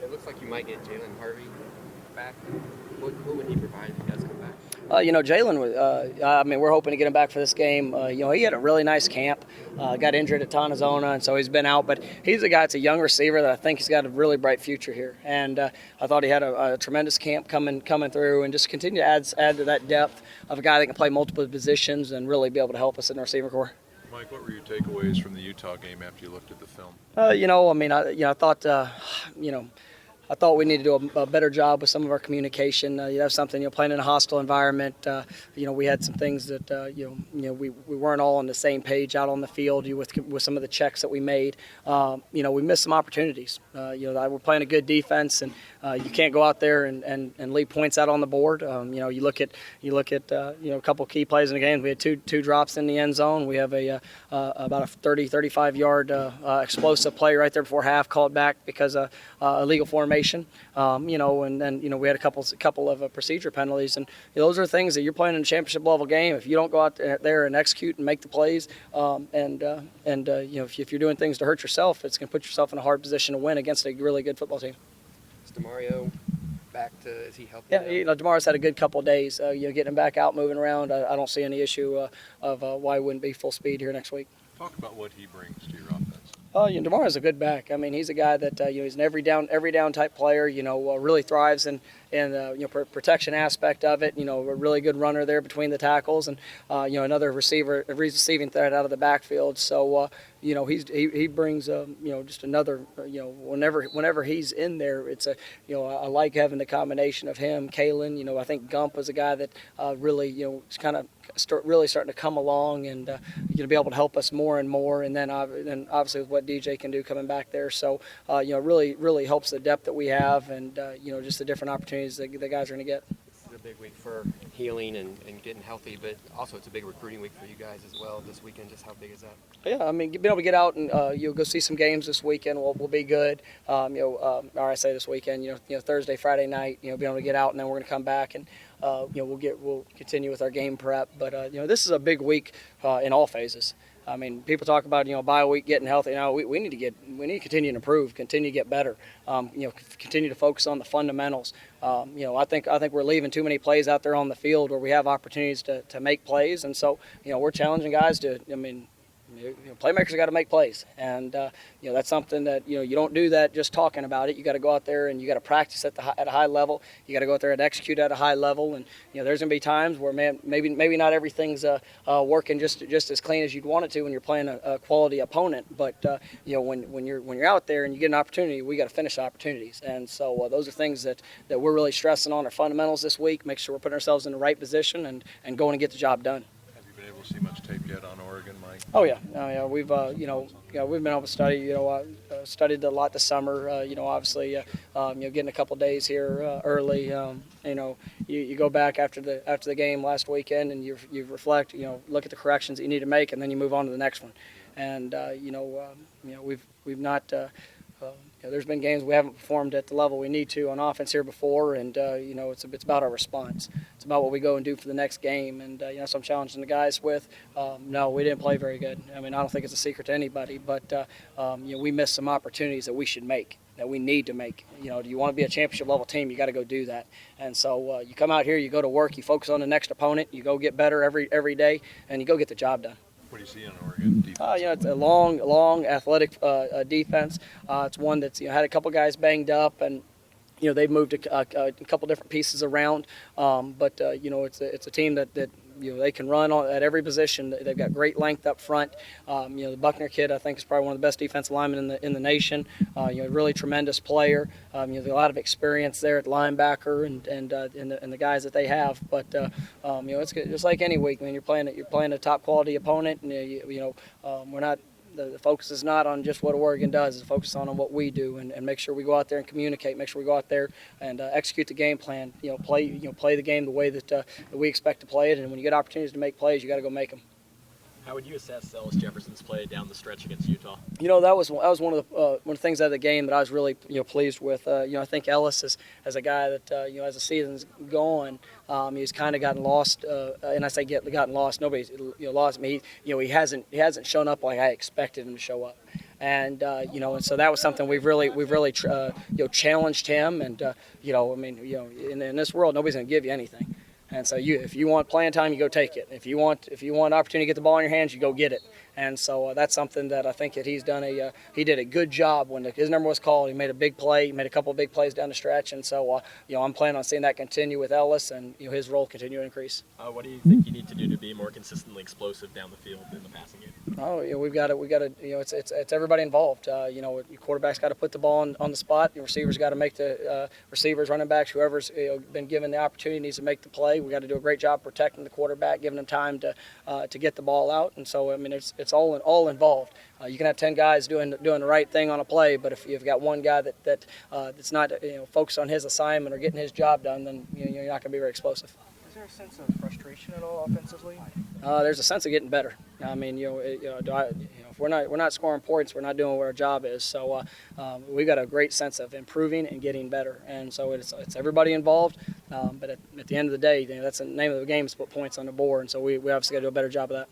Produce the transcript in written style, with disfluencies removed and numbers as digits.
It looks like you might get Jalen Harvey back. What would he provide if he does come back? Jalen, we're hoping to get him back for this game. He had a really nice camp, got injured at Tonazona, and so he's been out. But he's a guy that's a young receiver that I think he's got a really bright future here. And I thought he had a tremendous camp coming through, and just continue to add to that depth of a guy that can play multiple positions and really be able to help us in the receiver corps. Mike, what were your takeaways from the Utah game after you looked at the film? I thought we needed to do a better job with some of our communication. That's something, playing in a hostile environment. We had some things that, we weren't all on the same page out on the field with some of the checks that we made. We missed some opportunities. We're playing a good defense, and you can't go out there and leave points out on the board. You look at a couple key plays in the game. We had two drops in the end zone. We have about a 35 yard explosive play right there before half called back because of illegal formation. And then we had a couple of procedure penalties, and those are things that you're playing in a championship level game. If you don't go out there and execute and make the plays, if you're doing things to hurt yourself, it's going to put yourself in a hard position to win against a really good football team. Is DeMario is he healthy? Yeah, DeMario's had a good couple of days. Getting him back out, moving around, I don't see any issue of why he wouldn't be full speed here next week. Talk about what he brings to your offense. DeMario's a good back. He's a guy that he's an every down type player. Really thrives in protection aspect of it. A really good runner there between the tackles, and another receiving threat out of the backfield. So he brings just another whenever he's in there, it's I like having the combination of him, Kalen. I think Gump was a guy that really is kind of really starting to come along and be able to help us more and more. And then obviously with what DJ can do coming back there, so really helps the depth that we have, and just the different opportunities that the guys are going to get. This is a big week for healing and getting healthy, but also it's a big recruiting week for you guys as well this weekend. Just how big is that? Yeah, being able to get out and go see some games this weekend will be good. Or I say this weekend, Thursday, Friday night, being able to get out, and then we're going to come back and we'll continue with our game prep. But this is a big week in all phases. People talk about bye week, getting healthy. Now we need to continue to improve, continue to get better. Continue to focus on the fundamentals. I think we're leaving too many plays out there on the field where we have opportunities to make plays, and so we're challenging guys to. Playmakers got to make plays, and that's something that you don't do that just talking about it. You got to go out there and you got to practice at a high level. You got to go out there and execute at a high level, and there's gonna be times where maybe not everything's working just as clean as you'd want it to when you're playing a quality opponent. But when you're out there and you get an opportunity, we got to finish opportunities, and so those are things that we're really stressing on our fundamentals this week. Make sure we're putting ourselves in the right position and going to get the job done. Been able to see much tape yet on Oregon, Mike? Oh yeah. We've we've been able to study. Studied a lot this summer. Obviously, getting a couple days here early. You go back after the game last weekend and you reflect. Look at the corrections that you need to make, and then you move on to the next one. And we've not. There's been games we haven't performed at the level we need to on offense here before, and it's about our response. It's about what we go and do for the next game, and so I'm challenging the guys with. No, we didn't play very good. I don't think it's a secret to anybody, but we missed some opportunities that we should make, that we need to make. Do you want to be a championship level team? You got to go do that. And so you come out here, you go to work, you focus on the next opponent, you go get better every day, and you go get the job done. What do you see on Oregon defense? It's a long, athletic defense. It's one that's had a couple guys banged up, and they've moved a couple different pieces around. But it's a team that they can run at every position. They've got great length up front. The Buckner kid, I think, is probably one of the best defensive linemen in the nation. Really tremendous player. There's a lot of experience there at linebacker and the guys that they have. But it's just like any week. You're playing a top quality opponent, and we're not. The focus is not on just what Oregon does. It's focused on what we do, and make sure we go out there and communicate. Make sure we go out there and execute the game plan. Play the game the way that we expect to play it. And when you get opportunities to make plays, you got to go make them. How would you assess Ellis Jefferson's play down the stretch against Utah? That was one of the things out of the game that I was really pleased with. I think Ellis is as a guy that as the season's going, he's kind of gotten lost. And I say gotten lost. Nobody's lost me. He hasn't shown up like I expected him to show up. and and so that was something we've really challenged him, and in this world nobody's going to give you anything. And so if you want playing time, you go take it. If you want opportunity to get the ball in your hands, you go get it. And so that's something that I think that he's done he did a good job when his number was called. He made a big play. He made a couple of big plays down the stretch. And so I'm planning on seeing that continue with Ellis, and his role continue to increase. What do you think you need to do to be more consistently explosive down the field in the passing game? We've got to it's everybody involved. Your quarterback's got to put the ball on the spot. Your receivers got to make the receivers, running backs, whoever's been given the opportunity needs to make the play. We got to do a great job protecting the quarterback, giving him time to get the ball out. And so it's all involved. You can have 10 guys doing the right thing on a play, but if you've got one guy that's not focused on his assignment or getting his job done, then you're not going to be very explosive. Is there a sense of frustration at all offensively? There's a sense of getting better. I mean, if we're not scoring points, we're not doing what our job is. So we've got a great sense of improving and getting better, and so it's everybody involved. But at the end of the day, that's the name of the game is to put points on the board, and so we obviously got to do a better job of that.